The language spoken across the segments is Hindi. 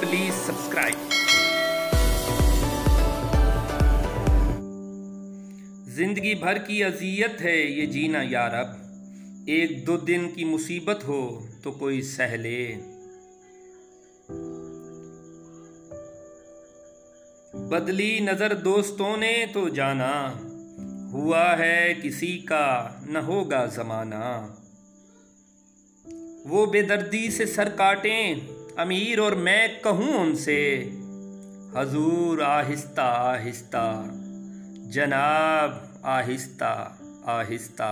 Please subscribe. जिंदगी भर की अजियत है ये जीना यार, अब एक दो दिन की मुसीबत हो तो कोई सह ले। बदली नजर दोस्तों ने तो जाना, हुआ है किसी का न होगा जमाना। वो बेदर्दी से सर काटें अमीर और मैं कहूँ उनसे, हजूर आहिस्ता आहिस्ता जनाब आहिस्ता आहिस्ता।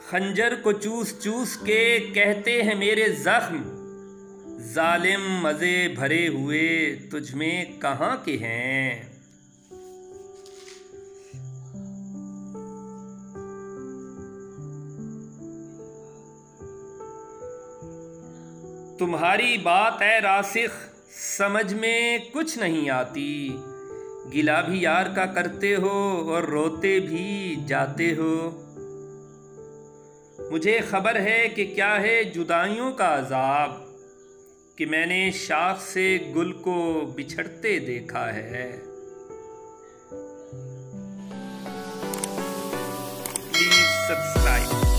खंजर को चूस चूस के कहते हैं मेरे जख्म, जालिम मजे भरे हुए तुझ में कहाँ के हैं। तुम्हारी बात है रासिख समझ में कुछ नहीं आती, गिला भी यार का करते हो और रोते भी जाते हो। मुझे खबर है कि क्या है जुदाइयों का अजाब, कि मैंने शाख से गुल को बिछड़ते देखा है। Please subscribe.